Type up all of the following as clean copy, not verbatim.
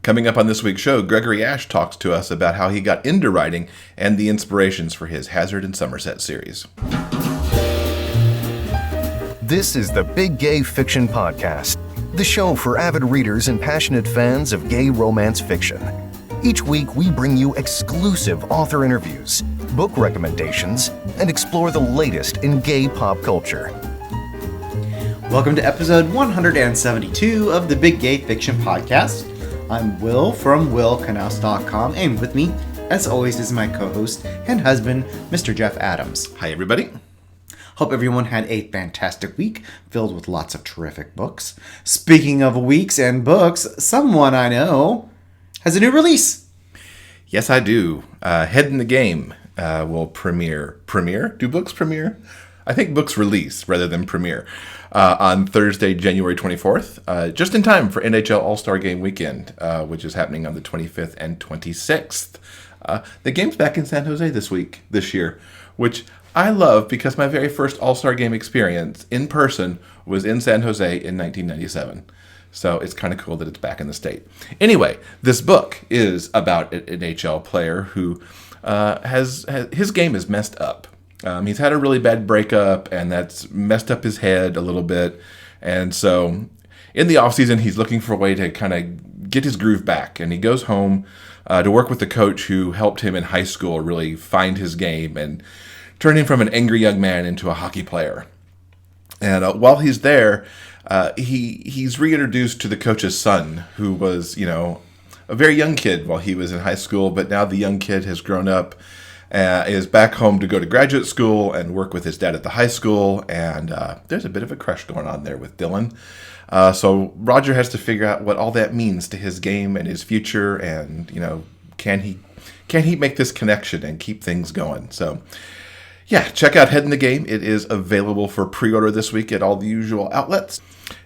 Coming up on this week's show, Gregory Ashe talks to us about how he got into writing and the inspirations for his Hazard and Somerset series. This is the Big Gay Fiction Podcast, the show for avid readers and passionate fans of gay romance fiction. Each week, we bring you exclusive author interviews, book recommendations, and explore the latest in gay pop culture. Welcome to episode 172 of the Big Gay Fiction Podcast. I'm Will from willknaus.com, and with me, as always, is my co-host and husband, Mr. Jeff Adams. Hi, everybody. Hope everyone had a fantastic week filled with lots of terrific books. Speaking of weeks and books, someone I know has a new release. Yes, I do. Head in the Game will premiere. Premiere? Do books premiere? I think books release rather than premiere on Thursday, January 24th, just in time for NHL All-Star Game Weekend, which is happening on the 25th and 26th. The game's back in San Jose this year, which I love because my very first All-Star Game experience in person was in San Jose in 1997. So it's kind of cool that it's back in the state. Anyway, this book is about an NHL player who has his game is messed up. He's had a really bad breakup, and that's messed up his head a little bit. And so in the offseason, he's looking for a way to kind of get his groove back. And he goes home to work with the coach who helped him in high school really find his game and turn him from an angry young man into a hockey player. And while he's there, he's reintroduced to the coach's son, who was, a very young kid while he was in high school. But now the young kid has grown up, is back home to go to graduate school and work with his dad at the high school. And there's a bit of a crush going on there with Dylan. So Roger has to figure out what all that means to his game and his future. And, can he make this connection and keep things going? So, yeah, check out Head in the Game. It is available for pre-order this week at all the usual outlets.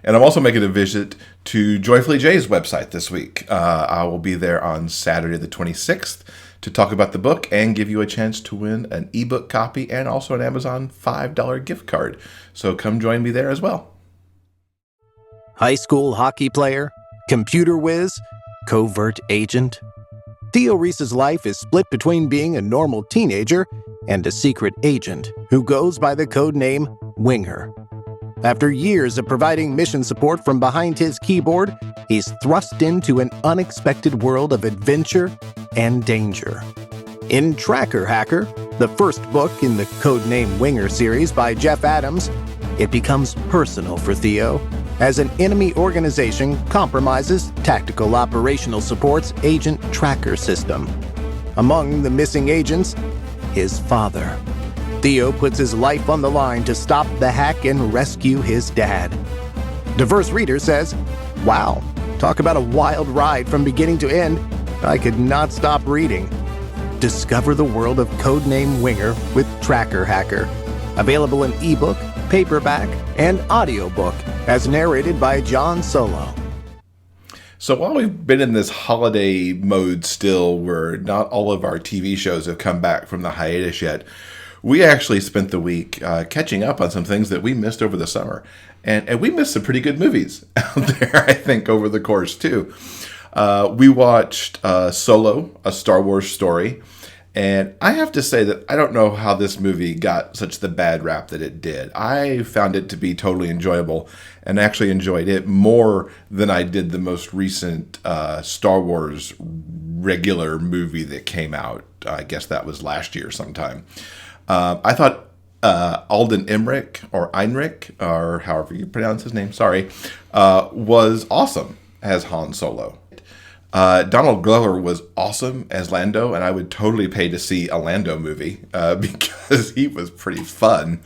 And I'm also making a visit to Joyfully Jay's website this week. I will be there on Saturday the 26th to talk about the book and give you a chance to win an ebook copy and also an Amazon $5 gift card. So come join me there as well. High school hockey player, computer whiz, covert agent. Theo Reese's life is split between being a normal teenager and a secret agent who goes by the code name Winger. After years of providing mission support from behind his keyboard, he's thrust into an unexpected world of adventure and danger. In Tracker Hacker, the first book in the Codename Winger series by Jeff Adams, it becomes personal for Theo as an enemy organization compromises Tactical Operational Support's agent tracker system. Among the missing agents, his father. Theo puts his life on the line to stop the hack and rescue his dad. Diverse Reader says, "Wow, talk about a wild ride from beginning to end. I could not stop reading." Discover the world of Codename Winger with Tracker Hacker. Available in ebook, paperback, and audiobook, as narrated by John Solo. So while we've been in this holiday mode still, where not all of our TV shows have come back from the hiatus yet, we actually spent the week catching up on some things that we missed over the summer. And we missed some pretty good movies out there, I think, over the course, too. We watched Solo, A Star Wars Story. And I have to say that I don't know how this movie got such the bad rap that it did. I found it to be totally enjoyable and actually enjoyed it more than I did the most recent Star Wars regular movie that came out. I guess that was last year sometime. I thought Alden Ehrenreich, or however you pronounce his name, was awesome as Han Solo. Donald Glover was awesome as Lando, and I would totally pay to see a Lando movie because he was pretty fun.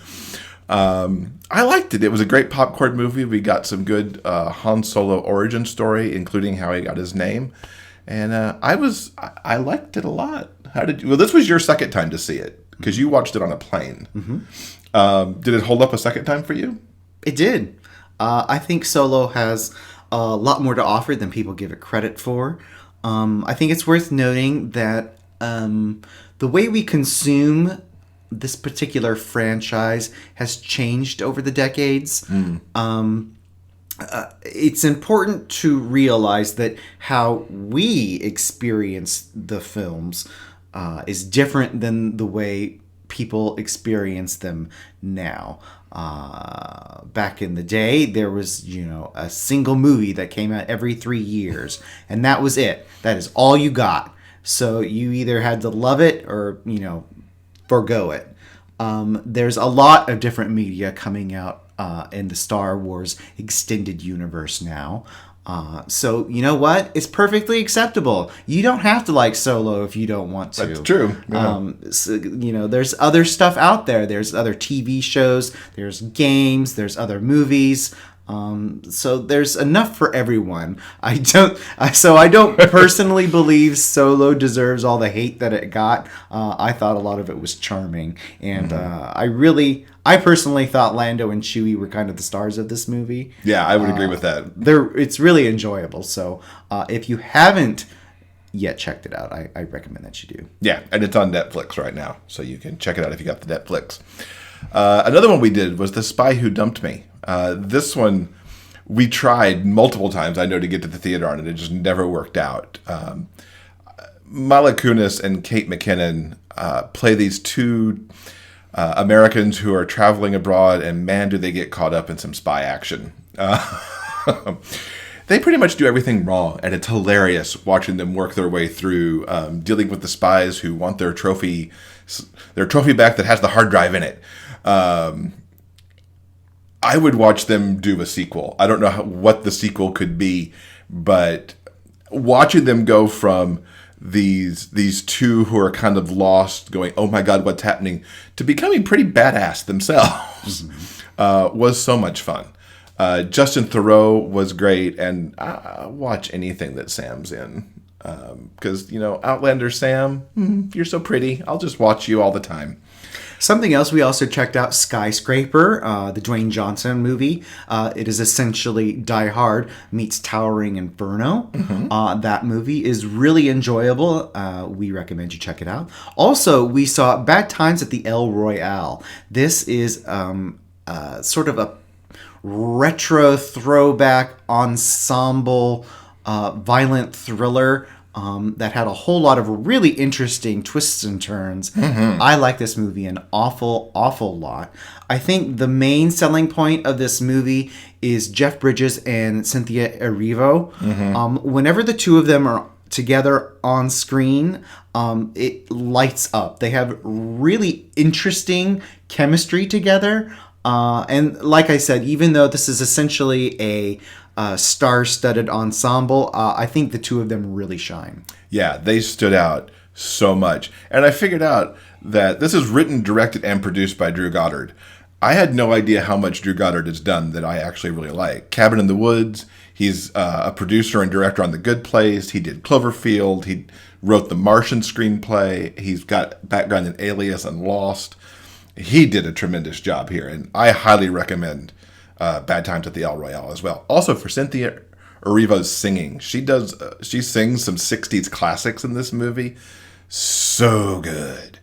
I liked it. It was a great popcorn movie. We got some good Han Solo origin story, including how he got his name, and I liked it a lot. Well, this was your second time to see it because you watched it on a plane. Mm-hmm. Did it hold up a second time for you? It did. I think Solo has a lot more to offer than people give it credit for. I think it's worth noting that the way we consume this particular franchise has changed over the decades. it's important to realize that how we experience the films is different than the way people experience them now. Back in the day, there was, a single movie that came out every 3 years, and that was it. That is all you got. So you either had to love it or, forgo it. There's a lot of different media coming out in the Star Wars extended universe now. So you know what? It's perfectly acceptable. You don't have to like Solo if you don't want to. That's true. Yeah. So, there's other stuff out there. There's other TV shows. There's games. There's other movies. So there's enough for everyone. I don't personally believe Solo deserves all the hate that it got. I thought a lot of it was charming, and I personally thought Lando and Chewie were kind of the stars of this movie. Yeah, I would agree with that. It's really enjoyable. So if you haven't yet checked it out, I recommend that you do. Yeah, and it's on Netflix right now, so you can check it out if you got the Netflix. Another one we did was The Spy Who Dumped Me. This one we tried multiple times, I know, to get to the theater on it. It just never worked out. Mila Kunis and Kate McKinnon play these two Americans who are traveling abroad, and man, do they get caught up in some spy action. They pretty much do everything wrong, and it's hilarious watching them work their way through dealing with the spies who want their trophy back that has the hard drive in it. I would watch them do a sequel. I don't know what the sequel could be, but watching them go from these two who are kind of lost, going, "Oh my God, what's happening?" to becoming pretty badass themselves was so much fun. Justin Theroux was great, and I watch anything that Sam's in. Because, Outlander Sam, you're so pretty. I'll just watch you all the time. Something else, we also checked out Skyscraper, the Dwayne Johnson movie. It is essentially Die Hard meets Towering Inferno. That movie is really enjoyable. We recommend you check it out. Also, we saw Bad Times at the El Royale. This is sort of a retro throwback ensemble violent thriller that had a whole lot of really interesting twists and turns. I like this movie an awful lot. I think the main selling point of this movie is Jeff Bridges and Cynthia Erivo. Whenever the two of them are together on screen, it lights up. They have really interesting chemistry together. And like I said, even though this is essentially a star-studded ensemble, I think the two of them really shine. Yeah, they stood out so much. And I figured out that this is written, directed, and produced by Drew Goddard. I had no idea how much Drew Goddard has done that I actually really like. Cabin in the Woods, he's a producer and director on The Good Place. He did Cloverfield. He wrote the Martian screenplay. He's got background in Alias and Lost. He did a tremendous job here, and I highly recommend Bad Times at the El Royale as well. Also, for Cynthia Erivo's singing, she sings some 60s classics in this movie. So good.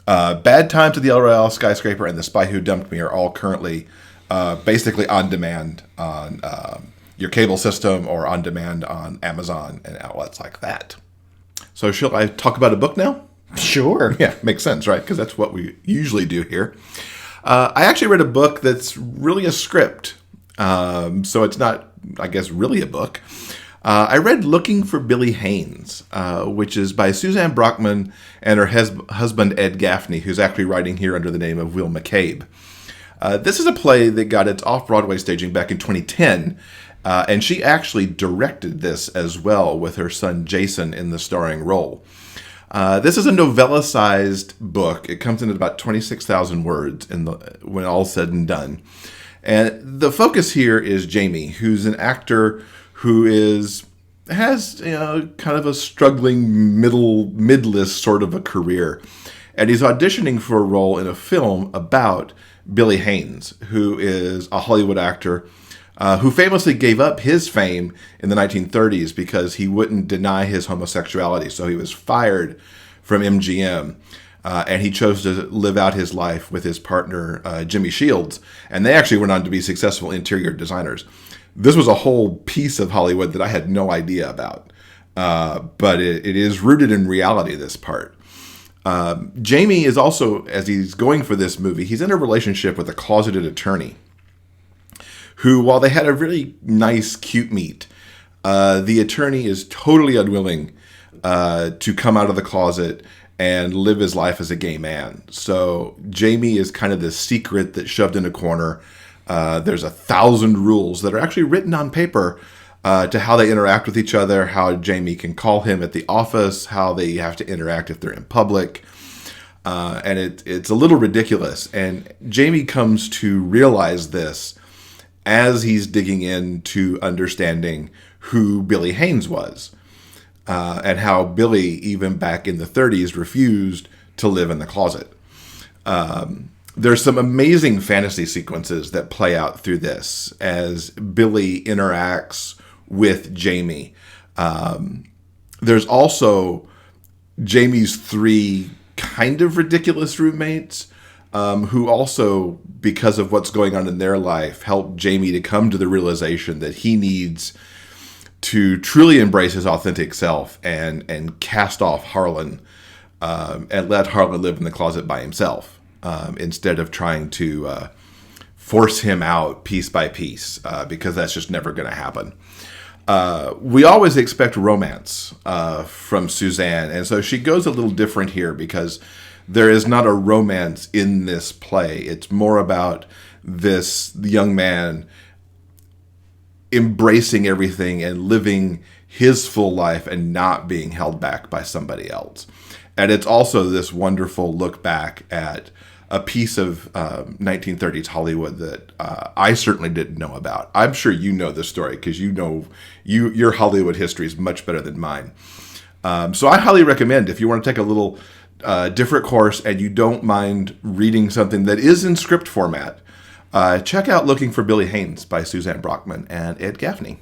Bad Times at the El Royale, Skyscraper, and The Spy Who Dumped Me are all currently basically on demand on your cable system or on demand on Amazon and outlets like that. So shall I talk about a book now? Sure. Yeah, makes sense, right? Because that's what we usually do here. I actually read a book that's really a script. So it's not, I guess, really a book. I read Looking for Billy Haines, which is by Suzanne Brockmann and her husband, Ed Gaffney, who's actually writing here under the name of Will McCabe. This is a play that got its off-Broadway staging back in 2010, and she actually directed this as well with her son Jason in the starring role. This is a novella-sized book. It comes in at about 26,000 words when all's said and done. And the focus here is Jamie, who's an actor who has kind of a struggling midlist sort of a career. And he's auditioning for a role in a film about Billy Haines, who is a Hollywood actor who famously gave up his fame in the 1930s because he wouldn't deny his homosexuality. So he was fired from MGM, and he chose to live out his life with his partner, Jimmy Shields. And they actually went on to be successful interior designers. this was a whole piece of Hollywood that I had no idea about. But it is rooted in reality, this part. Jamie is also, as he's going for this movie, he's in a relationship with a closeted attorney who, while they had a really nice, cute meet, the attorney is totally unwilling to come out of the closet and live his life as a gay man. So Jamie is kind of this secret that's shoved in a corner. There's 1,000 rules that are actually written on paper to how they interact with each other, how Jamie can call him at the office, how they have to interact if they're in public. And it's a little ridiculous. And Jamie comes to realize this as he's digging into understanding who Billy Haines was. And how Billy, even back in the 30s, refused to live in the closet. There's some amazing fantasy sequences that play out through this as Billy interacts with Jamie. There's also Jamie's 3 kind of ridiculous roommates who also, because of what's going on in their life, help Jamie to come to the realization that he needs to truly embrace his authentic self and cast off Harlan and let Harlan live in the closet by himself instead of trying to force him out piece by piece because that's just never going to happen. We always expect romance from Suzanne, and so she goes a little different here because there is not a romance in this play. It's more about this young man embracing everything and living his full life and not being held back by somebody else. And it's also this wonderful look back at a piece of 1930s Hollywood that I certainly didn't know about. I'm sure you know the story because your Hollywood history is much better than mine. So I highly recommend, if you want to take a little different course and you don't mind reading something that is in script format, check out Looking for Billy Haines by Suzanne Brockmann and Ed Gaffney.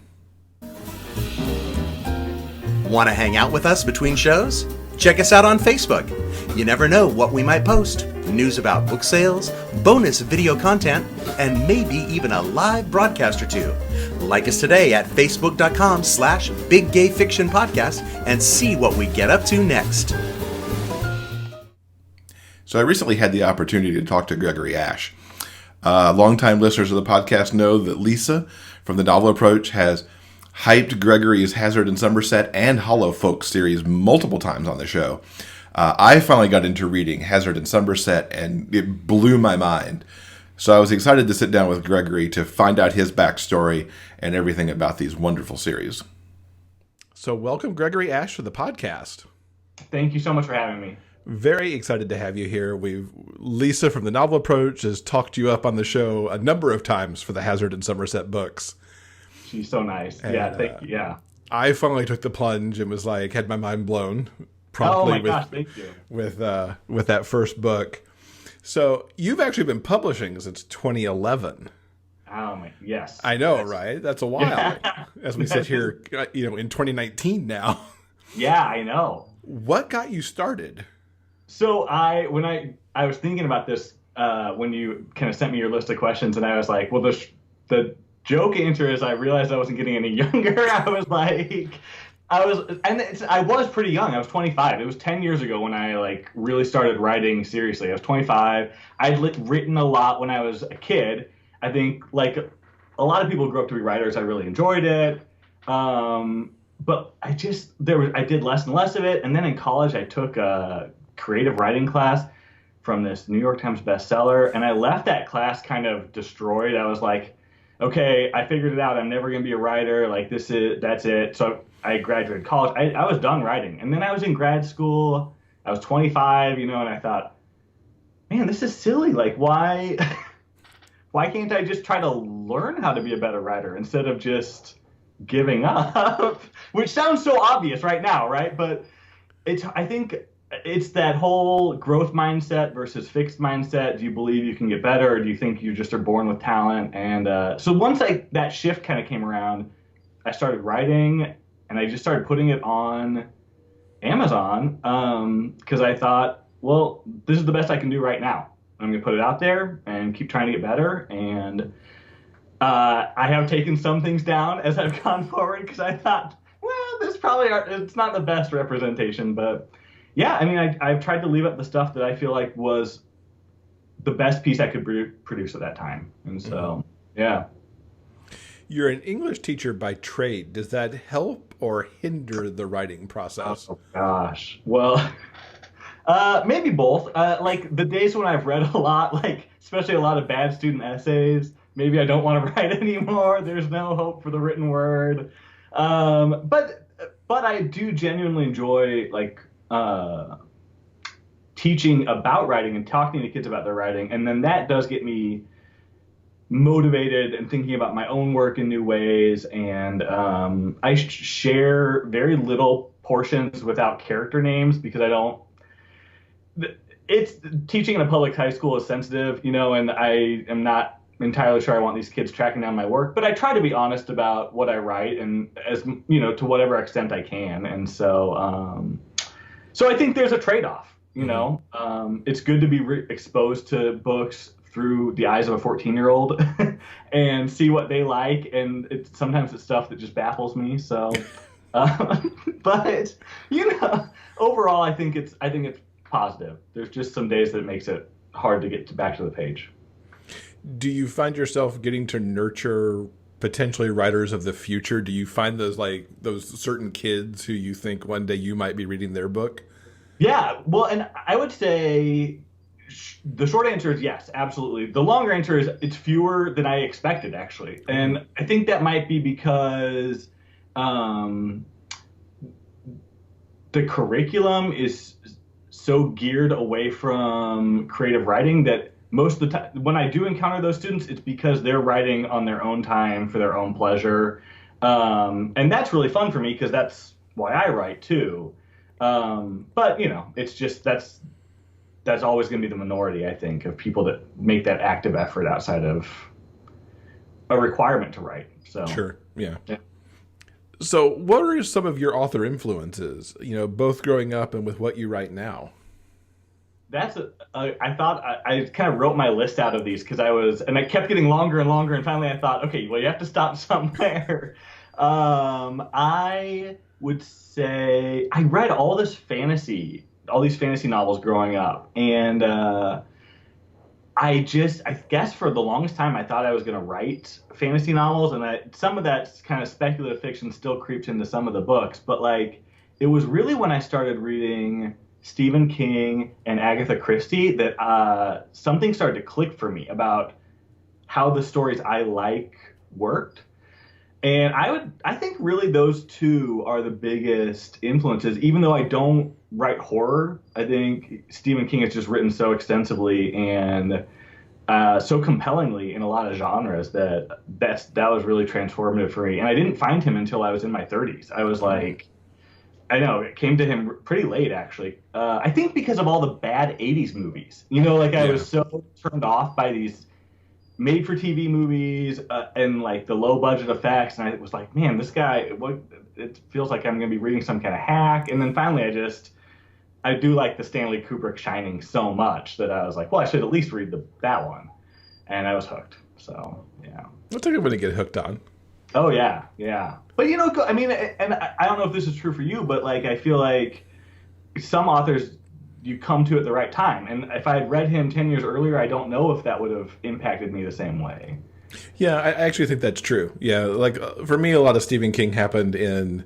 Want to hang out with us between shows? Check us out on Facebook. You never know what we might post. News about book sales, bonus video content, and maybe even a live broadcast or two. Like us today at facebook.com/Big Gay Fiction Podcast and see what we get up to next. So I recently had the opportunity to talk to Gregory Ashe. Longtime listeners of the podcast know that Lisa from the Novel Approach has hyped Gregory's Hazard in Somerset and Hollow Folk series multiple times on the show. I finally got into reading Hazard in Somerset, and it blew my mind. So I was excited to sit down with Gregory to find out his backstory and everything about these wonderful series. So welcome, Gregory Ashe, to the podcast. Thank you so much for having me. Very excited to have you here. Lisa from the Novel Approach has talked you up on the show a number of times for the Hazard in Somerset books. She's so nice. And, yeah, thank you. Yeah. I finally took the plunge and was like, had my mind blown promptly. Oh my gosh, thank you. With that first book. So you've actually been publishing since 2011. Oh my, yes. I know, right? That's a while. As we sit here, in 2019 now. Yeah, I know. What got you started? So I was thinking about this when you kind of sent me your list of questions, and I was like, well, the joke answer is I realized I wasn't getting any younger. I was pretty young. I was 25. It was 10 years ago when I really started writing seriously. I was 25. I'd written a lot when I was a kid. I think a lot of people grew up to be writers. I really enjoyed it. But I did less and less of it. And then in college, I took a creative writing class from this New York Times bestseller. And I left that class kind of destroyed. I was like, okay, I figured it out. I'm never going to be a writer. That's it. So I graduated college. I was done writing. And then I was in grad school. I was 25, and I thought, man, this is silly. Why can't I just try to learn how to be a better writer instead of just giving up? Which sounds so obvious right now, right? But I think it's that whole growth mindset versus fixed mindset. Do you believe you can get better, or do you think you just are born with talent? And so once that shift kind of came around, I started writing, and I just started putting it on Amazon because I thought, well, this is the best I can do right now. I'm going to put it out there and keep trying to get better. And I have taken some things down as I've gone forward because I thought, well, this probably it's not the best representation, but yeah, I mean, I've tried to leave up the stuff that I feel like was the best piece I could produce at that time, and so yeah. You're an English teacher by trade. Does that help or hinder the writing process? Oh gosh, well, maybe both. Like the days when I've read a lot, like especially a lot of bad student essays, maybe I don't want to write anymore. There's no hope for the written word. But I do genuinely enjoy like teaching about writing and talking to kids about their writing, and then that does get me motivated and thinking about my own work in new ways. And I share very little portions without character names because I don't. It's teaching in a public high school is sensitive, and I am not entirely sure I want these kids tracking down my work, but I try to be honest about what I write and as to whatever extent I can. And so, so I think there's a trade-off, it's good to be exposed to books through the eyes of a 14-year-old and see what they like. And sometimes it's stuff that just baffles me. So, but overall, I think it's positive. There's just some days that it makes it hard to get back to the page. Do you find yourself getting to nurture potentially writers of the future? Do you find those certain kids who you think one day you might be reading their book? Yeah, well, and I would say the short answer is yes, absolutely. The longer answer is it's fewer than I expected, actually. And I think that might be because the curriculum is so geared away from creative writing that most of the time when I do encounter those students, it's because they're writing on their own time for their own pleasure. And that's really fun for me because that's why I write too. But it's just that's always going to be the minority, I think, of people that make that active effort outside of a requirement to write. So sure, yeah. So what are some of your author influences, both growing up and with what you write now? I thought I kind of wrote my list out of these because I kept getting longer and longer, and finally I thought, okay, well, you have to stop somewhere. I would say I read all these fantasy novels growing up, and I guess for the longest time I thought I was going to write fantasy novels, and some of that kind of speculative fiction still creeps into some of the books, but like it was really when I started reading Stephen King and Agatha Christie that something started to click for me about how the stories I like worked. And I think really those two are the biggest influences, even though I don't write horror. I think Stephen King has just written so extensively and so compellingly in a lot of genres that was really transformative for me. And I didn't find him until I was in my 30s. I was like, I know, it came to him pretty late, actually. I think because of all the bad 80s movies. I was so turned off by these made-for-TV movies and like the low-budget effects, and I was like, man, this guy, it feels like I'm going to be reading some kind of hack. And then finally I do like the Stanley Kubrick Shining so much that I was like, well, I should at least read that one. And I was hooked. So, yeah. What's a good one to get hooked on? Oh, yeah, yeah. But, I mean, and I don't know if this is true for you, but, like, I feel like some authors you come to at the right time. And if I had read him 10 years earlier, I don't know if that would have impacted me the same way. Yeah, I actually think that's true. Yeah, like, for me, a lot of Stephen King happened in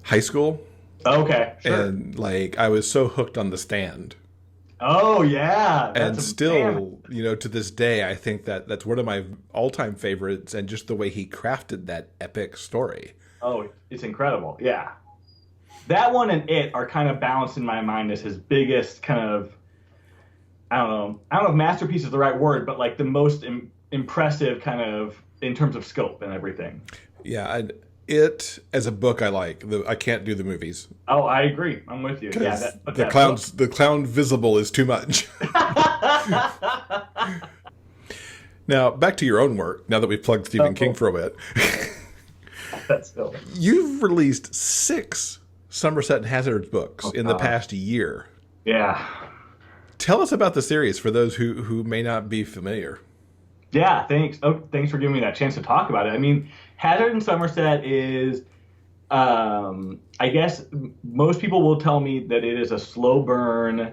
high school. Okay, sure. And, like, I was so hooked on The Stand. Oh, yeah. And still, to this day, I think that's one of my all-time favorites, and just the way he crafted that epic story. Oh, it's incredible. Yeah. That one and It are kind of balanced in my mind as his biggest kind of, I don't know if masterpiece is the right word, but like the most impressive kind of in terms of scope and everything. Yeah, It as a book I like. I can't do the movies. Oh, I agree. I'm with you. Yeah, the clown visible is too much. Now, back to your own work, now that we've plugged Stephen King for a bit. That's silly. You've released 6 Somerset and Hazard's books in the past year. Yeah. Tell us about the series for those who may not be familiar. Yeah, thanks. Oh, thanks for giving me that chance to talk about it. I mean, Hazard in Somerset is, I guess most people will tell me that it is a slow burn,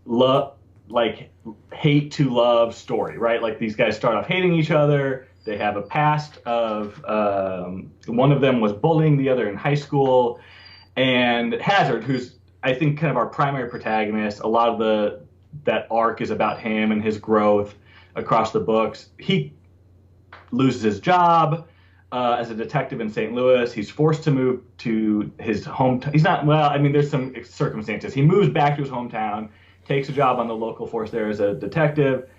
like hate to love story, right? Like these guys start off hating each other. They have a past of one of them was bullying the other in high school, and Hazard, who's I think kind of our primary protagonist. A lot of that arc is about him and his growth across the books. He loses his job as a detective in St. Louis. He's forced to move to his hometown. He's not, well, I mean, there's some circumstances. He moves back to his hometown, takes a job on the local force there as a detective,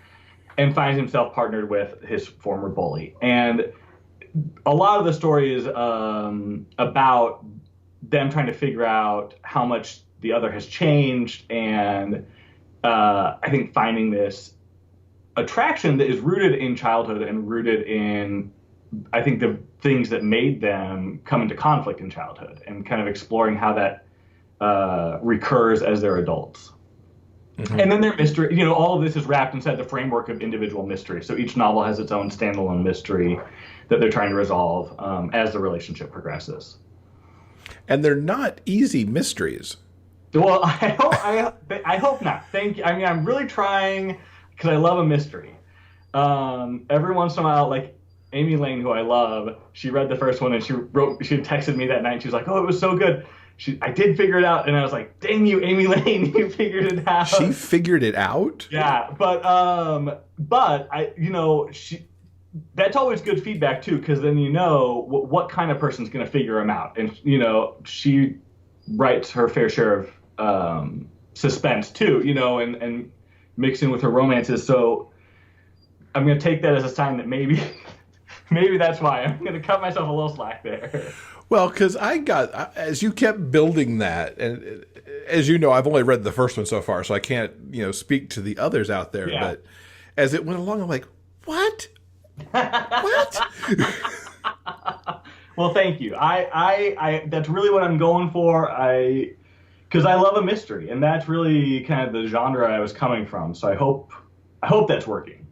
and finds himself partnered with his former bully. And a lot of the story is about them trying to figure out how much the other has changed, and I think finding this attraction that is rooted in childhood and rooted in, I think, the things that made them come into conflict in childhood, and kind of exploring how that recurs as they're adults. Mm-hmm. And then their mystery, you know, all of this is wrapped inside the framework of individual mystery. So each novel has its own standalone mystery that they're trying to resolve as the relationship progresses. And they're not easy mysteries. Well, I hope not. Thank you. I mean, I'm really trying because I love a mystery. Every once in a while, like Amy Lane, who I love, she read the first one and she texted me that night. And she was like, "Oh, it was so good. I did figure it out." And I was like, "Dang you, Amy Lane, you figured it out." She figured it out? Yeah, but I, you know, that's always good feedback too, because then you know what kind of person's going to figure them out, and you know, she writes her fair share of suspense too, you know, and mixing with her romances. So I'm going to take that as a sign that maybe that's why I'm going to cut myself a little slack there. Well, because as you kept building that, and as you know, I've only read the first one so far, so I can't, you know, speak to the others out there. Yeah. But as it went along, I'm like, what? What? Well, thank you. I that's really what I'm going for. Because I love a mystery, and that's really kind of the genre I was coming from. So I hope that's working.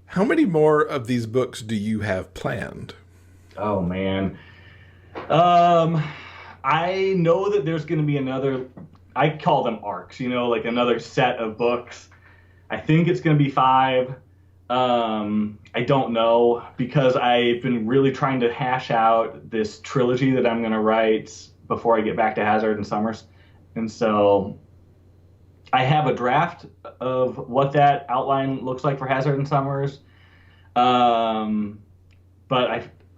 How many more of these books do you have planned? Oh man, I know that there's going to be another. I call them arcs. You know, like another set of books. I think it's going to be 5. I don't know, because I've been really trying to hash out this trilogy that I'm going to write before I get back to Hazard and Summers. And so I have a draft of what that outline looks like for Hazard and Summers. But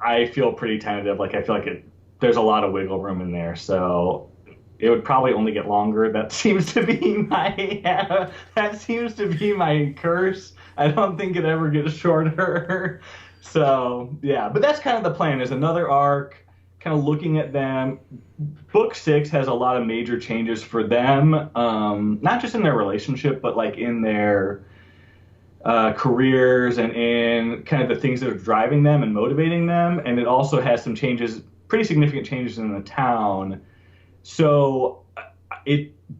I feel pretty tentative. Like I feel like there's a lot of wiggle room in there. So it would probably only get longer. That seems to be my curse. I don't think it ever gets shorter. So yeah, but that's kind of the plan, is another arc, kind of looking at them. Book 6 has a lot of major changes for them, not just in their relationship, but like in their careers and in kind of the things that are driving them and motivating them. And it also has some changes, pretty significant changes in the town. So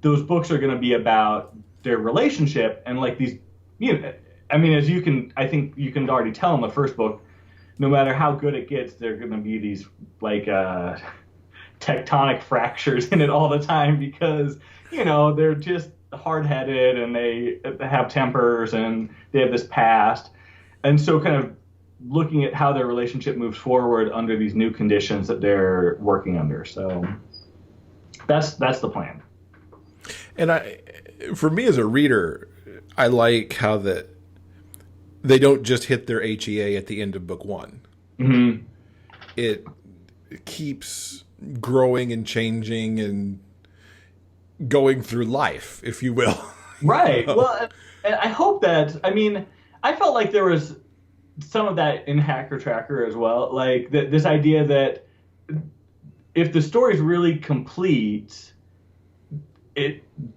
those books are going to be about their relationship, and like these, you know, I mean, I think you can already tell in the first book, no matter how good it gets, there are going to be these like tectonic fractures in it all the time, because, you know, they're just hard-headed and they have tempers and they have this past. And so kind of looking at how their relationship moves forward under these new conditions that they're working under. So that's the plan. And for me as a reader, I like how that they don't just hit their HEA at the end of book 1. Mm-hmm. It keeps growing and changing and going through life, if you will. Right. Well, and I hope that, I mean, I felt like there was some of that in Hacker Tracker as well. Like this idea that if the story is really complete,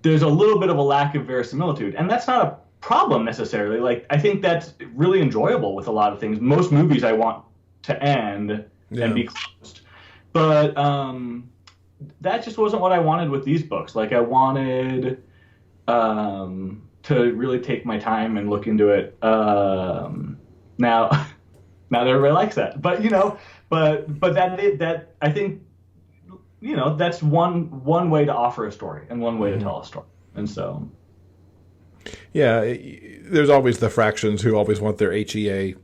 there's a little bit of a lack of verisimilitude. And that's not a problem necessarily. Like, I think that's really enjoyable with a lot of things. Most movies I want to end and be closed. But that just wasn't what I wanted with these books. Like, I wanted to really take my time and look into it. Now that everybody likes that, but that I think, that's one way to offer a story and one way to tell a story. And so, yeah, there's always the fractions who always want their HEA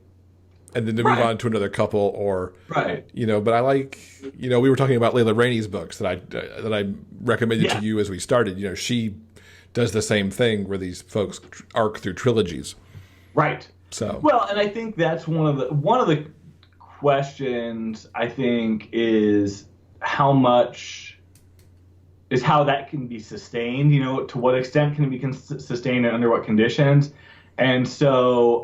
and then to move on to another couple, or but I like, we were talking about Layla Rainey's books that I recommended to you as we started. She does the same thing where these folks arc through trilogies. Right. So well, and I think that's one of the questions, I think, is how that can be sustained. To what extent can it be sustained and under what conditions? And so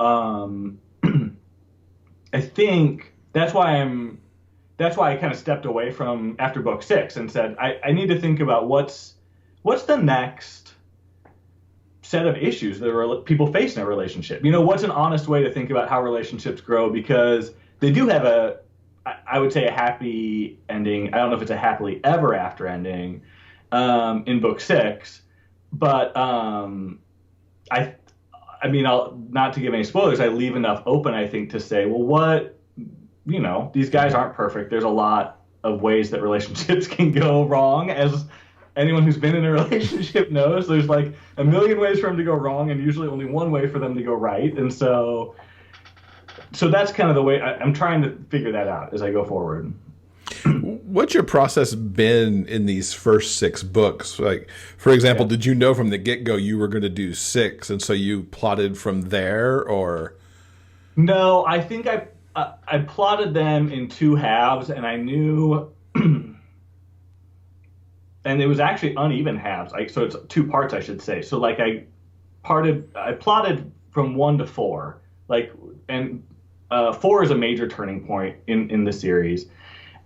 I think that's why I kind of stepped away from after book 6 and said I need to think about what's the next set of issues that people face in a relationship. What's an honest way to think about how relationships grow, because they do have I would say a happy ending. I don't know if it's a happily ever after ending in book 6, but I'll not to give any spoilers, I leave enough open, I think, to say, well, these guys aren't perfect. There's a lot of ways that relationships can go wrong. As anyone who's been in a relationship knows, there's like a million ways for them to go wrong and usually only one way for them to go right. And so that's kind of the way I'm trying to figure that out as I go forward. What's your process been in these first 6 books? Like, for example, did you know from the get-go you were going to do 6, and so you plotted from there, or? No, I think I plotted them in 2 halves, and I knew, and it was actually uneven halves. So it's 2 parts, I should say. So like I plotted from 1 to 4, and 4 is a major turning point in the series.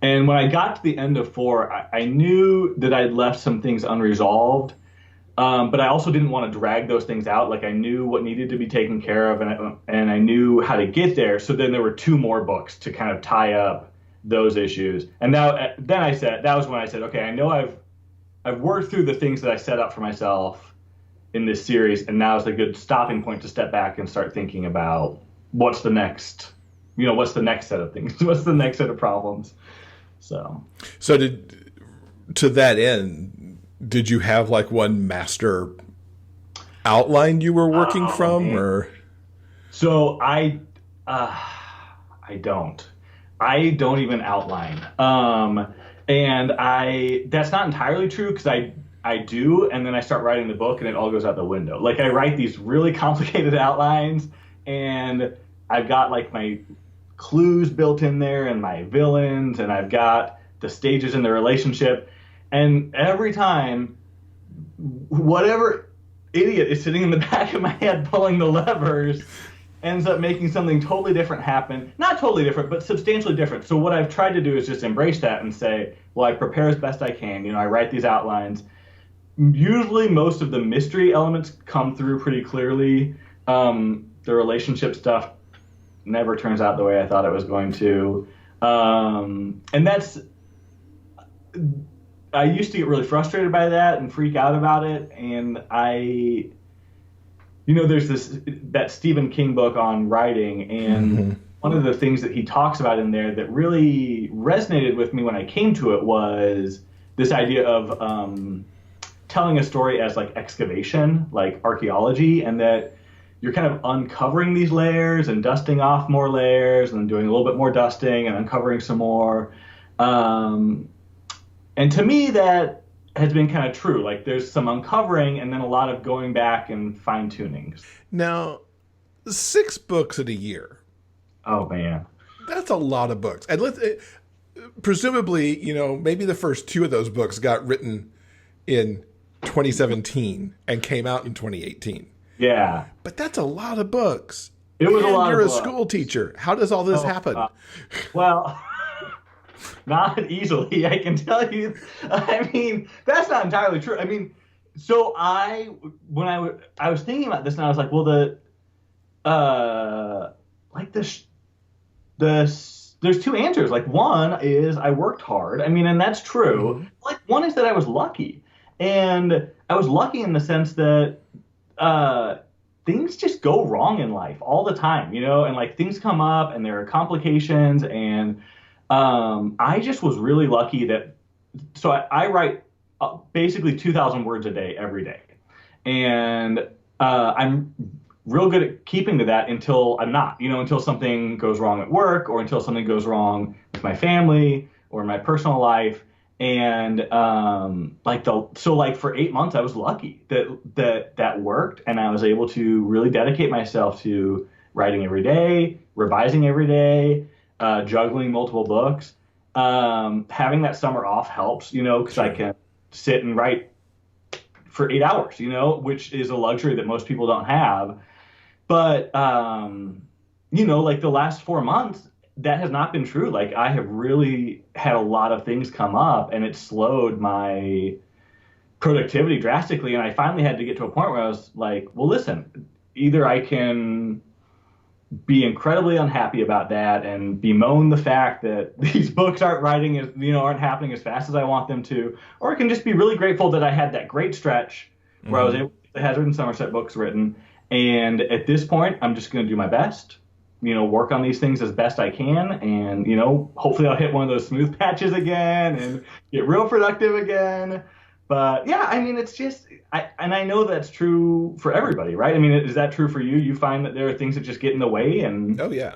And when I got to the end of 4, I knew that I'd left some things unresolved, but I also didn't want to drag those things out. Like, I knew what needed to be taken care of, and I knew how to get there. So then there were 2 more books to kind of tie up those issues. And then that was when I said, okay, I know I've worked through the things that I set up for myself in this series, and now is a good stopping point to step back and start thinking about what's the next set of things, what's the next set of problems. So to that end, did you have like one master outline you were working from, man. Or? So I don't even outline. And that's not entirely true, because I do, and then I start writing the book and it all goes out the window. Like, I write these really complicated outlines, and I've got like my clues built in there and my villains, and I've got the stages in the relationship, and every time whatever idiot is sitting in the back of my head pulling the levers ends up making something totally different happen. Not totally different, but substantially different. So what I've tried to do is just embrace that and say, well, I prepare as best I can. I write these outlines. Usually most of the mystery elements come through pretty clearly. The relationship stuff never turns out the way I thought it was going to. And I used to get really frustrated by that and freak out about it. And there's that Stephen King book on writing, and one of the things that he talks about in there that really resonated with me when I came to it was this idea of telling a story as like excavation, like archaeology, and that you're kind of uncovering these layers and dusting off more layers and then doing a little bit more dusting and uncovering some more. And to me, that has been kind of true. Like, there's some uncovering and then a lot of going back and fine tuning. Now, 6 books in a year. Oh, man. That's a lot of books. And presumably, maybe the first 2 of those books got written in 2017 and came out in 2018. Yeah. But that's a lot of books. It was a lot of books. You're a school teacher. How does all this happen? Well, not easily, I can tell you. I mean, that's not entirely true. I mean, so when I was thinking about this, and I was like, well, there's 2 answers. Like, one is I worked hard. I mean, and that's true. Like, one is that I was lucky. And I was lucky in the sense that things just go wrong in life all the time, and like things come up and there are complications. And I just was really lucky that, so I write basically 2,000 words a day, every day. And I'm real good at keeping to that until I'm not, until something goes wrong at work, or until something goes wrong with my family or my personal life. And for 8 months, I was lucky that worked, and I was able to really dedicate myself to writing every day, revising every day, juggling multiple books. Having that summer off helps, because I can sit and write for 8 hours, which is a luxury that most people don't have. But like the last 4 months, that has not been true. Like, I have really had a lot of things come up, and it slowed my productivity drastically. And I finally had to get to a point where I was like, well, listen, either I can be incredibly unhappy about that and bemoan the fact that these books aren't happening as fast as I want them to, or I can just be really grateful that I had that great stretch where I was able to get the Hazard and Somerset books written. And at this point, I'm just going to do my best, work on these things as best I can. And, hopefully I'll hit one of those smooth patches again and get real productive again. But yeah, I mean, it's just, I know that's true for everybody, right? I mean, is that true for you? You find that there are things that just get in the way, and oh yeah,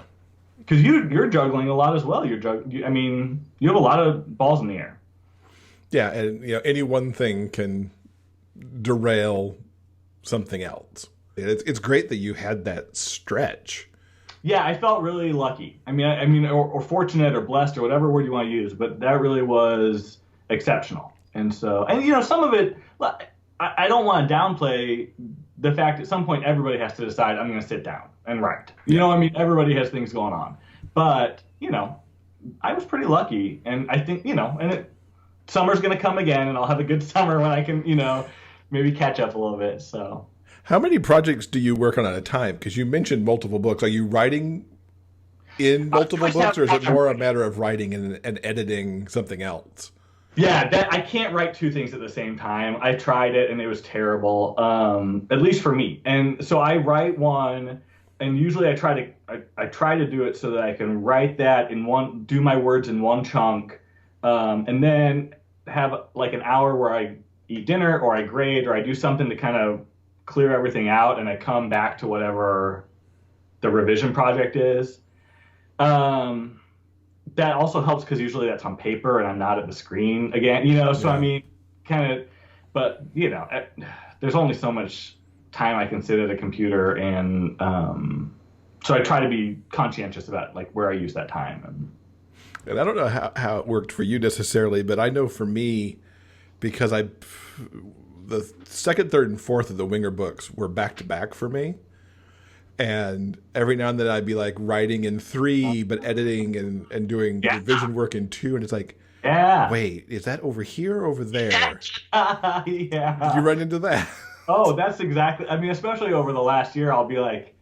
because you're juggling a lot as well. You have a lot of balls in the air. Yeah, and any one thing can derail something else. It's great that you had that stretch. Yeah, I felt really lucky. I mean, or fortunate or blessed or whatever word you want to use, but that really was exceptional. And so, some of it, I don't want to downplay the fact at some point everybody has to decide, I'm going to sit down and write. Everybody has things going on. But, I was pretty lucky. And I think, summer's going to come again, and I'll have a good summer when I can, maybe catch up a little bit. So, how many projects do you work on at a time? Because you mentioned multiple books. Are you writing in multiple books, or is it more a matter of writing and editing something else? Yeah, I can't write two things at the same time. I tried it and it was terrible, at least for me. And so I write one, and usually I try to do it so that I can write that do my words in one chunk, and then have like an hour where I eat dinner or I grade or I do something to kind of clear everything out, and I come back to whatever the revision project is. That also helps because usually that's on paper and I'm not at the screen again, so yeah. I mean, kind of, but there's only so much time I can sit at a computer, and so I try to be conscientious about like where I use that time. And I don't know how it worked for you necessarily, but I know for me, because the second, third, and fourth of the Winger books were back to back for me. And every now and then I'd be like writing in 3, but editing and doing revision work in 2. And it's like, wait, is that over here or over there? Yeah. Did you run into that? Oh, that's exactly. I mean, especially over the last year, I'll be like,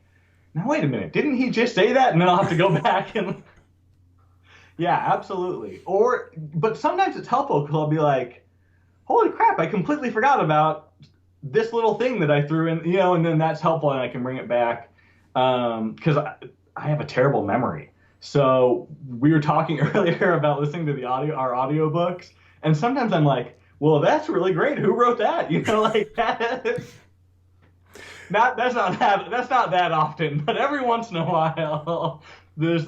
now, wait a minute. Didn't he just say that? And then I'll have to go back and. Yeah, absolutely. But sometimes it's helpful because I'll be like, holy crap, I completely forgot about this little thing that I threw in, and then that's helpful and I can bring it back. Because I have a terrible memory. So we were talking earlier about listening to our audio books, and sometimes I'm like, well, that's really great. Who wrote that? Like that. That's not that often, but every once in a while, there's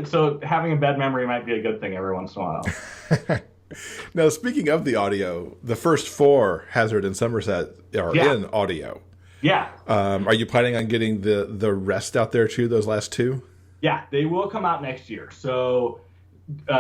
so having a bad memory might be a good thing every once in a while. Now, speaking of the audio, the first 4 Hazard and Somerset are in audio. Yeah. Are you planning on getting the rest out there too, those last 2? Yeah, they will come out next year. So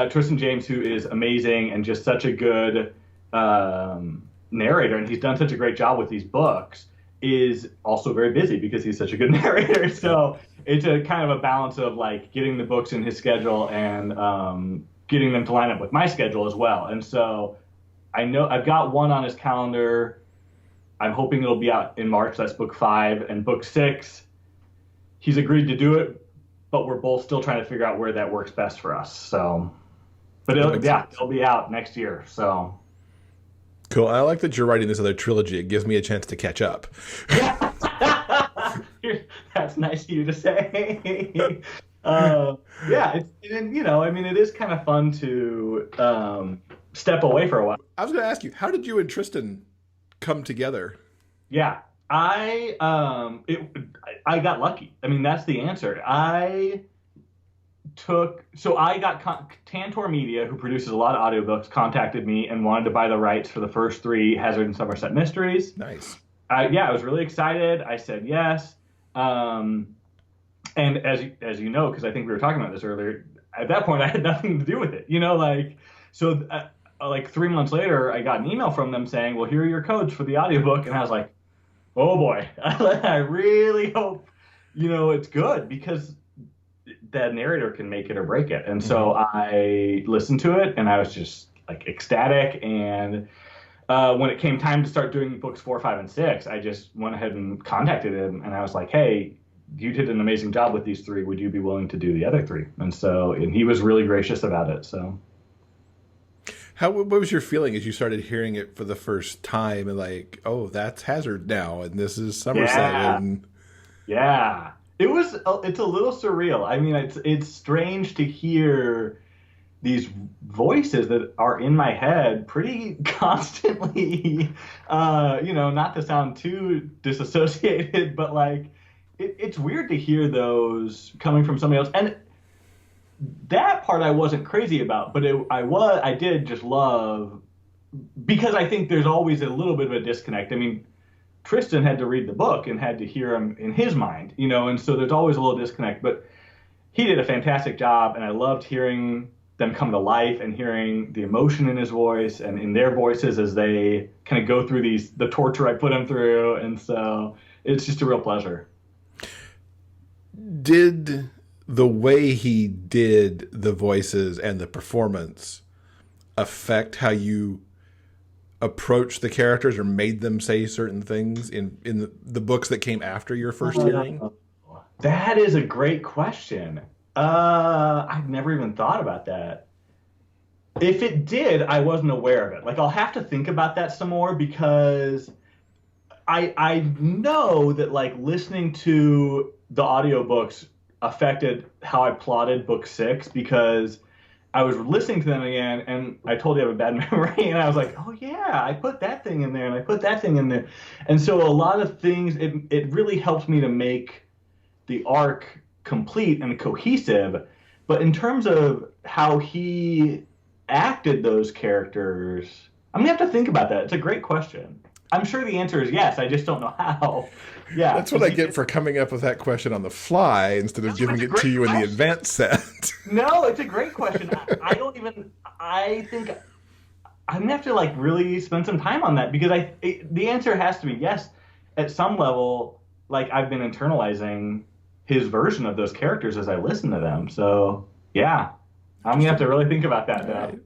Tristan James, who is amazing and just such a good narrator, and he's done such a great job with these books, is also very busy because he's such a good narrator. So it's a kind of a balance of like getting the books in his schedule and getting them to line up with my schedule as well. And so I know I've got one on his calendar. I'm hoping it'll be out in March. That's book 5. And book 6, he's agreed to do it, but we're both still trying to figure out where that works best for us. So, but it'll be out next year. So cool. I like that you're writing this other trilogy. It gives me a chance to catch up. Yeah. That's nice of you to say. Yeah, it is kind of fun to step away for a while. I was going to ask you, how did you and Tristan come together? Yeah, I got lucky. I mean, that's the answer. I got Tantor Media, who produces a lot of audiobooks, contacted me and wanted to buy the rights for the first 3 Hazard and Somerset mysteries. Nice. I was really excited. I said yes. And as you know, because I think we were talking about this earlier, at that point I had nothing to do with it. So 3 months later, I got an email from them saying, well, here are your codes for the audiobook. And I was like, oh boy, I really hope, it's good, because that narrator can make it or break it. And so I listened to it and I was just like ecstatic. And when it came time to start doing books 4, 5, and 6, I just went ahead and contacted him and I was like, hey, you did an amazing job with these 3. Would you be willing to do the other 3? And he was really gracious about it. So what was your feeling as you started hearing it for the first time and like, oh, that's Hazard now and this is Somerset? Yeah. It's a little surreal. I mean, it's strange to hear these voices that are in my head pretty constantly, not to sound too disassociated, but like it's weird to hear those coming from somebody else. And that part I wasn't crazy about, but I did just love, because I think there's always a little bit of a disconnect. I mean, Tristan had to read the book and had to hear him in his mind, and so there's always a little disconnect, but he did a fantastic job, and I loved hearing them come to life and hearing the emotion in his voice and in their voices as they kind of go through the torture I put them through. And so it's just a real pleasure. Did the way he did the voices and the performance affect how you approach the characters or made them say certain things in the books that came after your first hearing? That is a great question. I've never even thought about that. If it did, I wasn't aware of it. Like, I'll have to think about that some more, because I know that like listening to the audiobooks affected how I plotted book 6, because I was listening to them again, and I told you I have a bad memory, and I was like, oh yeah, I put that thing in there, and I put that thing in there. And so a lot of things, it really helped me to make the arc complete and cohesive. But in terms of how he acted those characters, I'm going to have to think about that. It's a great question. I'm sure the answer is yes. I just don't know how. Yeah, that's what I get for coming up with that question on the fly instead of giving it to you in the advanced set. No, it's a great question. I think I'm gonna have to like really spend some time on that, because the answer has to be yes. At some level, like I've been internalizing his version of those characters as I listen to them. So yeah, I'm gonna have to really think about that now. Right.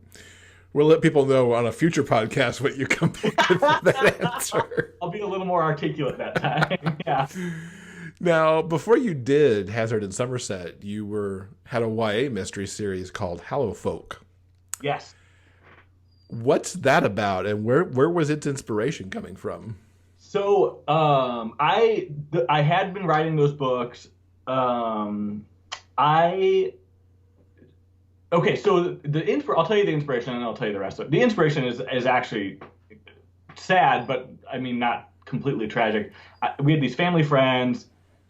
We'll let people know on a future podcast what you come back with for that answer. I'll be a little more articulate that time. Yeah. Now, before you did Hazard and Somerset, you had a YA mystery series called Hallow Folk. Yes. What's that about, and where was its inspiration coming from? So I had been writing those books. Okay, so I'll tell you the inspiration, and then I'll tell you the rest of it. The inspiration is actually sad, but I mean not completely tragic. We had these family friends.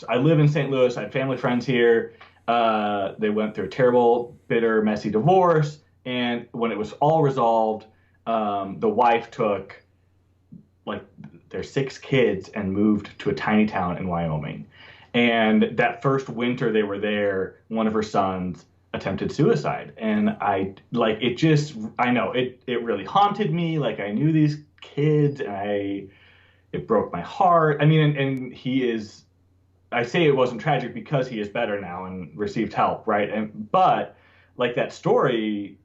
I live in St. Louis. I had family friends here. They went through a terrible, bitter, messy divorce, and when it was all resolved, the wife took like their 6 kids and moved to a tiny town in Wyoming. And that first winter they were there, one of her sons attempted suicide. And I know it really haunted me. Like, I knew these kids, and it broke my heart. I mean, and he is, I say it wasn't tragic because he is better now and received help. Right. But like that story,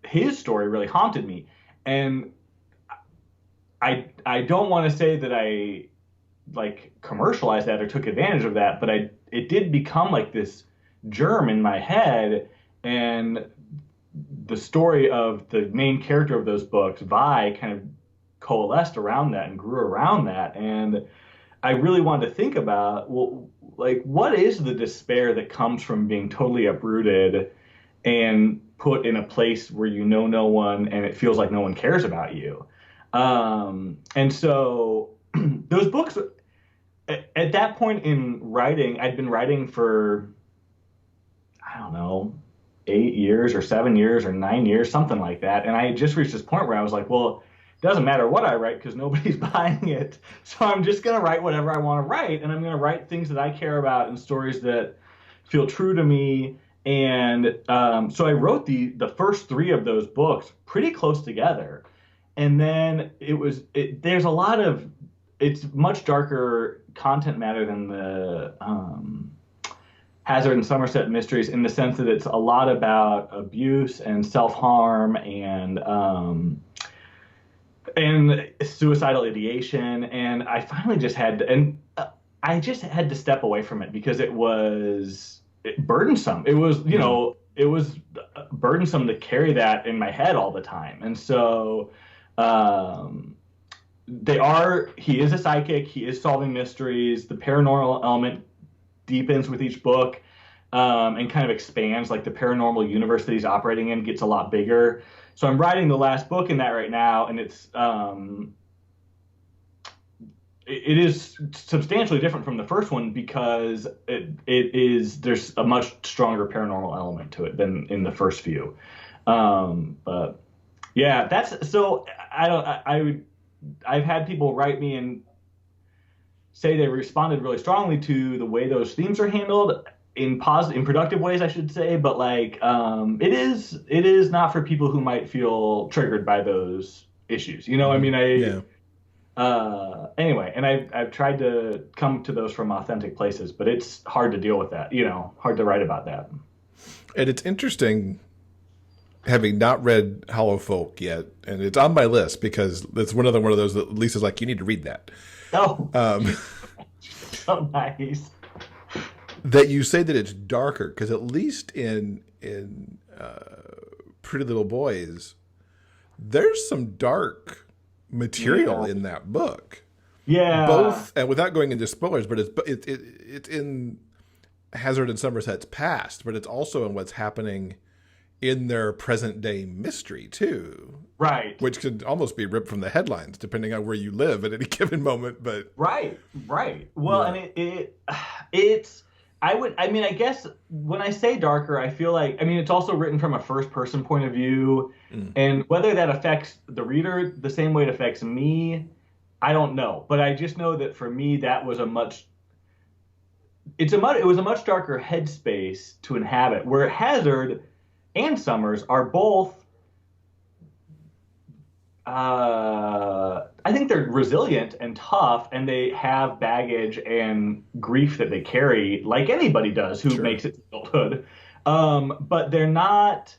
his story really haunted me. And I don't want to say that I like commercialized that or took advantage of that, but it did become like this germ in my head, and the story of the main character of those books, Vi, kind of coalesced around that and grew around that. And I really wanted to think about, well, like, what is the despair that comes from being totally uprooted and put in a place where you know no one and it feels like no one cares about you? And so those books, at that point in writing, I'd been writing for, I don't know, 8 years or 7 years or 9 years, something like that. And I had just reached this point where I was like, well, it doesn't matter what I write because nobody's buying it. So I'm just going to write whatever I want to write. And I'm going to write things that I care about and stories that feel true to me. And so I wrote the first 3 of those books pretty close together. And then there's a lot of, it's much darker content matter than the Hazard and Somerset mysteries, in the sense that it's a lot about abuse and self-harm and suicidal ideation. And I finally just had to step away from it because it was burdensome. It was, it was burdensome to carry that in my head all the time. And so he is a psychic, he is solving mysteries, the paranormal element deepens with each book, and kind of expands. Like, the paranormal universe that he's operating in gets a lot bigger. So I'm writing the last book in that right now, and it is substantially different from the first one because there's a much stronger paranormal element to it than in the first few. But yeah, I've had people write me and say they responded really strongly to the way those themes are handled in productive ways, I should say. But like, it is not for people who might feel triggered by those issues. I mean, anyway, and I've tried to come to those from authentic places, but it's hard to deal with that, hard to write about that. And it's interesting, having not read Hollow Folk yet, and it's on my list because it's one of those that Lisa's like, you need to read that. Oh, so nice. That you say that it's darker, because at least in Pretty Little Boys, there's some dark material in that book. Yeah. Both, and without going into spoilers, but it's in Hazard and Somerset's past, but it's also in what's happening in their present day mystery too. Right. Which could almost be ripped from the headlines depending on where you live at any given moment. But Right. Well, and I guess when I say darker, I feel like, it's also written from a first person point of view, and whether that affects the reader the same way it affects me, I don't know. But I just know that for me, that was it was a much darker headspace to inhabit, where Hazard and Summers are both, I think they're resilient and tough, and they have baggage and grief that they carry, like anybody does who makes it to adulthood. But they're not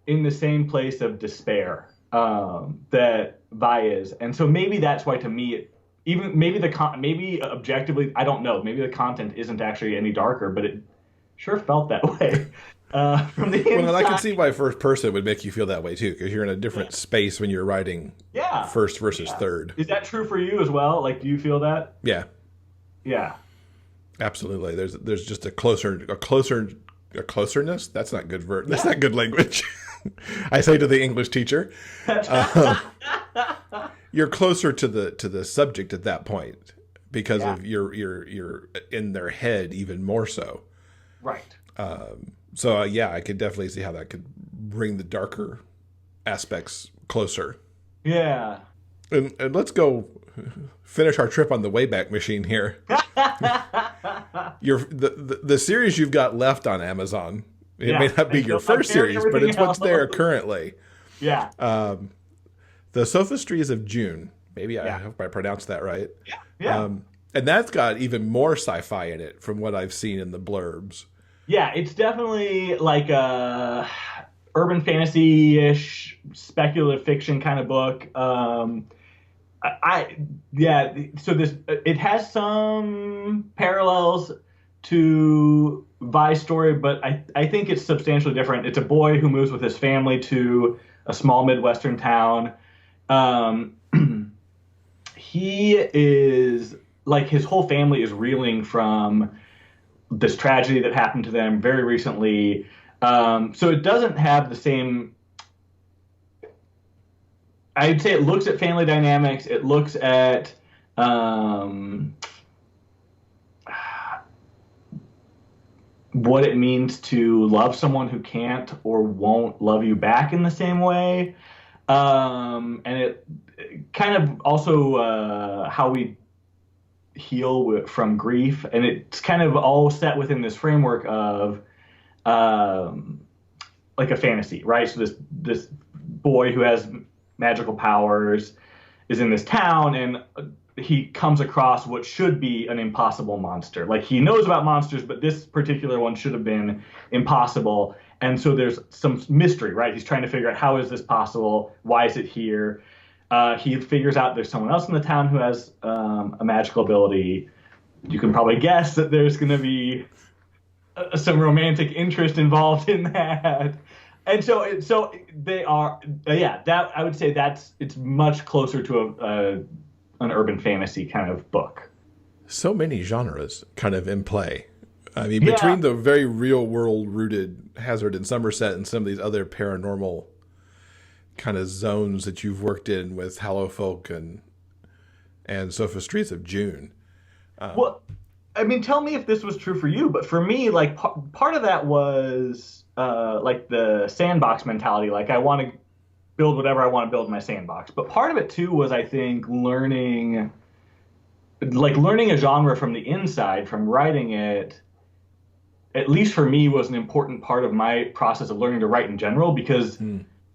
in the same place of despair that Vi is, and so maybe that's why, to me, maybe objectively, I don't know, maybe the content isn't actually any darker, but it sure felt that way. From the inside. Well, I can see why first person would make you feel that way too, because you're in a different space when you're writing first versus third. Is that true for you as well? Like, do you feel that? Yeah. Yeah. Absolutely. There's just a closeness. That's not good that's not good language. I say to the English teacher, you're closer to the subject at that point because of you're in their head even more so. Right. So I could definitely see how that could bring the darker aspects closer. Yeah. And let's go finish our trip on the Wayback Machine here. The series you've got left on Amazon. It may not be your first series, but it's what's there currently. Yeah. The Sophistries of June. Maybe I hope I pronounced that right. Yeah. And that's got even more sci-fi in it from what I've seen in the blurbs. Yeah, it's definitely like a urban fantasy-ish speculative fiction kind of book. So it has some parallels to Vi's story, but I think it's substantially different. It's a boy who moves with his family to a small Midwestern town. He is like his whole family is reeling from this tragedy that happened to them very recently. So it doesn't have the same. I'd say it looks at family dynamics. It looks at what it means to love someone who can't or won't love you back in the same way. And it kind of also how we heal from grief. And it's kind of all set within this framework of like a fantasy, right? So this boy who has magical powers is in this town, and he comes across what should be an impossible monster. Like, he knows about monsters, but this particular one should have been impossible. And so there's some mystery, right? He's trying to figure out, how is this possible? Why is it here? He figures out there's someone else in the town who has a magical ability. You can probably guess that there's going to be some romantic interest involved in that. And so they are, that I would say it's much closer to an urban fantasy kind of book. So many genres kind of in play. I mean, between the very real world rooted Hazard and Somerset and some of these other paranormal kind of zones that you've worked in with Hallow Folk and Sophistries of June. Well, I mean, tell me if this was true for you, but for me, like, part of that was like the sandbox mentality. Like, I want to build whatever I want to build in my sandbox. But part of it too was, I think, learning a genre from the inside, from writing it, at least for me, was an important part of my process of learning to write in general, because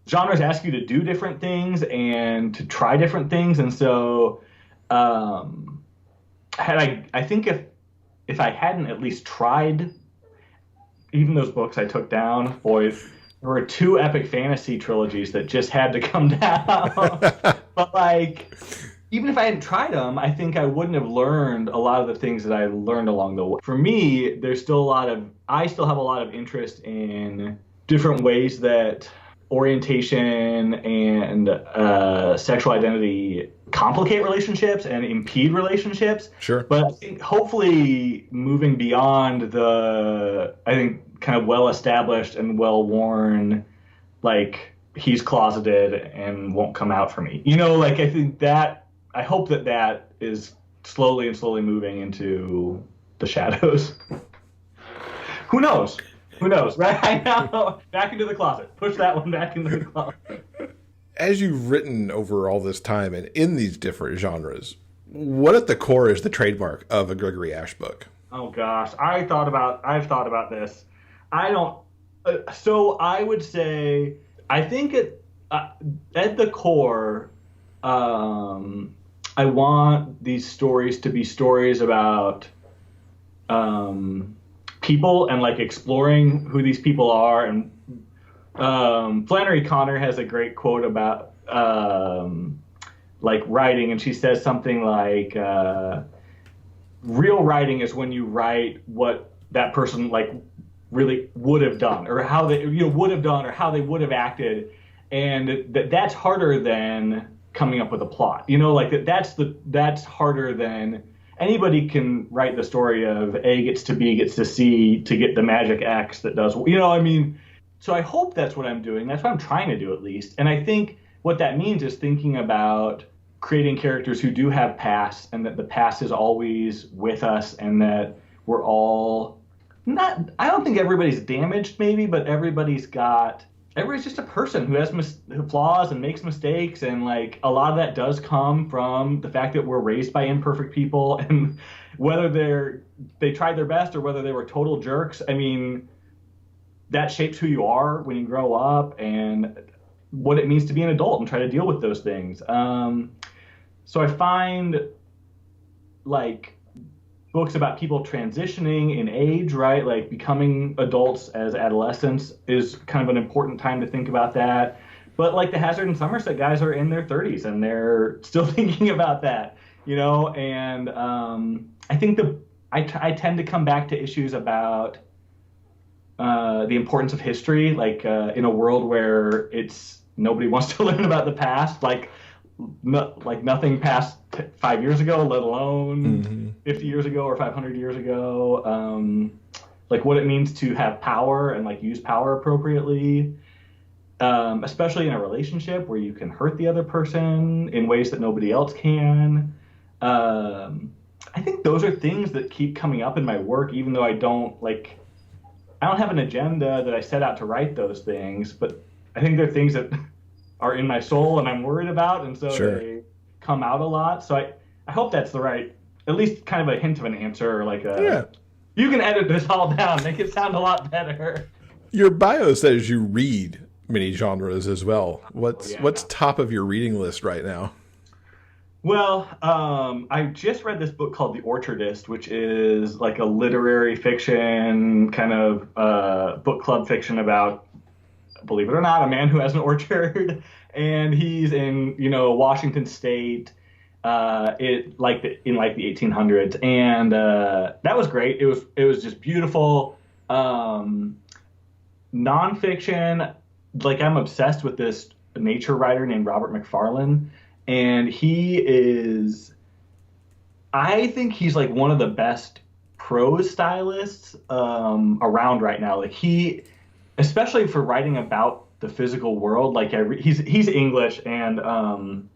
genres ask you to do different things and to try different things. And so I think if I hadn't at least tried even those books I took down, boy, there were 2 epic fantasy trilogies that just had to come down. But like, even if I hadn't tried them, I think I wouldn't have learned a lot of the things that I learned along the way. For me, I still have a lot of interest in different ways that orientation and sexual identity complicate relationships and impede relationships. Sure. But I think hopefully moving beyond kind of well-established and well-worn, like, he's closeted and won't come out for me. Like, I hope that is slowly moving into the shadows. Who knows, right? I know. Back into the closet. Push that one back into the closet. As you've written over all this time and in these different genres, what at the core is the trademark of a Gregory Ashe book? Oh gosh, I've thought about this. I don't. So I would say, I think at the core, I want these stories to be stories about people and, like, exploring who these people are. And Flannery Connor has a great quote about like writing, and she says something like, real writing is when you write what that person, like, really would have done, or how they would have done, or how they would have acted. And that's harder than coming up with a plot. Like, that's harder than anybody can write the story of A gets to B gets to C to get the magic X that does, I mean. So I hope that's what I'm doing. That's what I'm trying to do, at least. And I think what that means is thinking about creating characters who do have pasts, and that the past is always with us, and that we're all not, I don't think everybody's damaged maybe, but everybody's just a person who has flaws and makes mistakes. And, like, a lot of that does come from the fact that we're raised by imperfect people, and whether they tried their best or whether they were total jerks, I mean, that shapes who you are when you grow up and what it means to be an adult and try to deal with those things. So I find, like, books about people transitioning in age, right? Like, becoming adults as adolescents is kind of an important time to think about that. But, like, the Hazard and Somerset guys are in their 30s and they're still thinking about that, And I think I tend to come back to issues about the importance of history, like in a world where nobody wants to learn about the past. Like, nothing past 5 years ago, let alone 50 years ago or 500 years ago. Like what it means to have power and like use power appropriately, especially in a relationship where you can hurt the other person in ways that nobody else can. I think those are things that keep coming up in my work, even though I don't have an agenda that I set out to write those things, but I think they're things that are in my soul and I'm worried about, and so they come out a lot. So I hope that's the right, at least kind of a hint of an answer, or like you can edit this all down, make it sound a lot better. Your bio says you read many genres as well. What's top of your reading list right now? Well, I just read this book called The Orchardist, which is like a literary fiction kind of book club fiction about, believe it or not, a man who has an orchard, and he's in Washington State, in the 1800s, and that was great. It was just beautiful. Nonfiction, like I'm obsessed with this nature writer named Robert McFarlane. And I think he's like one of the best prose stylists around right now. Like especially for writing about the physical world. Like he's English and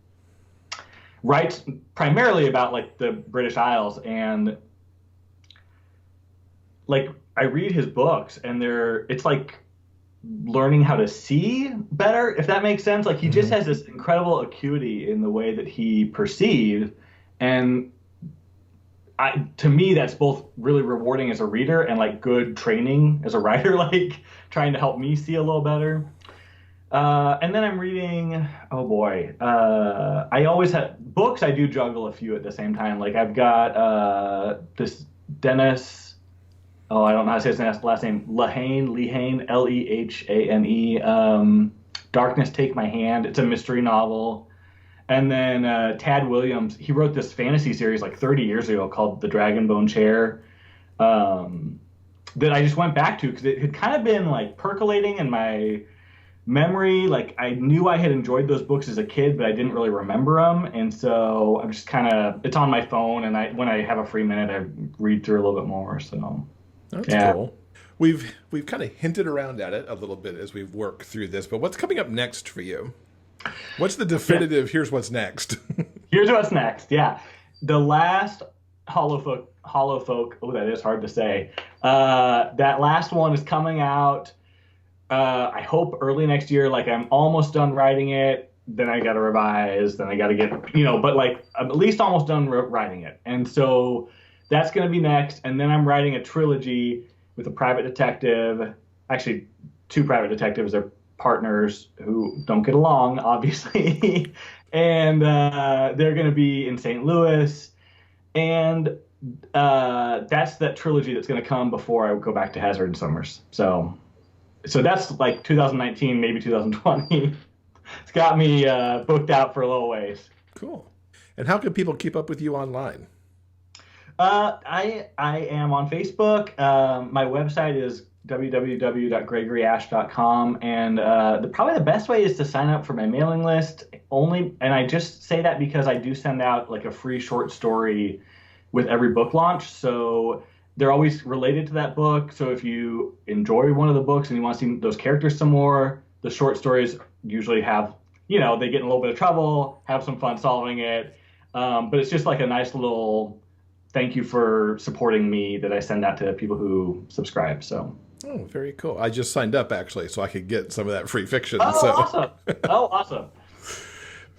writes primarily about like the British Isles. And like I read his books, and it's like learning how to see better, if that makes sense. Like he just has this incredible acuity in the way that he perceives, and to me that's both really rewarding as a reader and like good training as a writer, like trying to help me see a little better. And then I'm reading, I always have books. I do juggle a few at the same time. Like I've got this Dennis, I don't know how to say his last name, Lehane, Lehane, Darkness Take My Hand. It's a mystery novel. And then Tad Williams, he wrote this fantasy series like 30 years ago called The Dragonbone Chair, that I just went back to because it had kind of been like percolating in my memory. Like I knew I had enjoyed those books as a kid, but I didn't really remember them. And so I'm just it's on my phone, and when I have a free minute, I read through a little bit more. So that's cool. We've kind of hinted around at it a little bit as we've worked through this, but what's coming up next for you? What's the definitive, here's what's next? Here's what's next, yeah. The last Hollow Folk, that is hard to say. That last one is coming out, I hope early next year. Like I'm almost done writing it, then I got to revise, then I got to get, but like I'm at least almost done writing it. And so that's going to be next. And then I'm writing a trilogy with a private detective, actually 2 private detectives. They're partners who don't get along, obviously. And they're going to be in St. Louis. And that's that trilogy that's going to come before I go back to Hazard and Summers. So that's like 2019, maybe 2020. It's got me booked out for a little ways. Cool. And how can people keep up with you online? I am on Facebook. My website is www.gregoryashe.com, and probably the best way is to sign up for my mailing list. And I just say that because I do send out like a free short story with every book launch, so they're always related to that book. So if you enjoy one of the books and you want to see those characters some more, the short stories usually have, they get in a little bit of trouble, have some fun solving it, but it's just like a nice little thank you for supporting me that I send out to people who subscribe. So. Oh, very cool. I just signed up actually, so I could get some of that free fiction. Awesome. Awesome.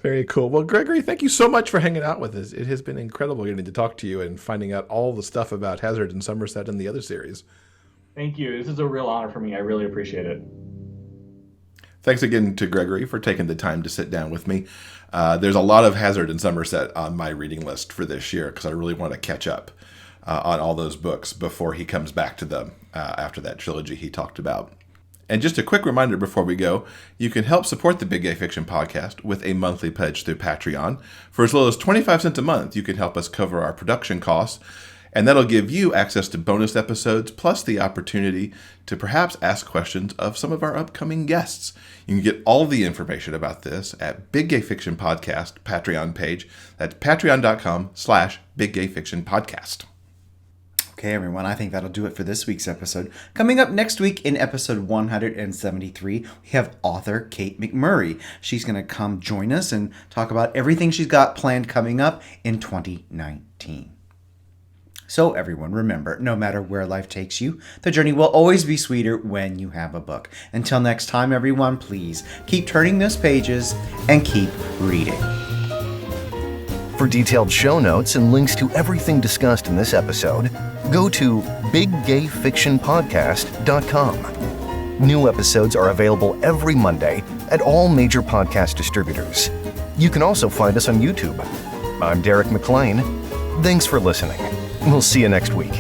Very cool. Well, Gregory, thank you so much for hanging out with us. It has been incredible getting to talk to you and finding out all the stuff about Hazard and Somerset and the other series. Thank you. This is a real honor for me. I really appreciate it. Thanks again to Gregory for taking the time to sit down with me. There's a lot of Hazard and Somerset on my reading list for this year because I really want to catch up on all those books before he comes back to them after that trilogy he talked about. And just a quick reminder before we go, you can help support the Big Gay Fiction Podcast with a monthly pledge through Patreon. For as little as 25 cents a month, you can help us cover our production costs And that'll give you access to bonus episodes, plus the opportunity to perhaps ask questions of some of our upcoming guests. You can get all the information about this at Big Gay Fiction Podcast Patreon page. That's patreon.com/Big Gay Fiction Podcast. Okay, everyone, I think that'll do it for this week's episode. Coming up next week in episode 173, we have author Kate McMurray. She's going to come join us and talk about everything she's got planned coming up in 2019. So everyone, remember, no matter where life takes you, the journey will always be sweeter when you have a book. Until next time, everyone, please keep turning those pages and keep reading. For detailed show notes and links to everything discussed in this episode, go to biggayfictionpodcast.com. New episodes are available every Monday at all major podcast distributors. You can also find us on YouTube. I'm Derek McLean. Thanks for listening. We'll see you next week.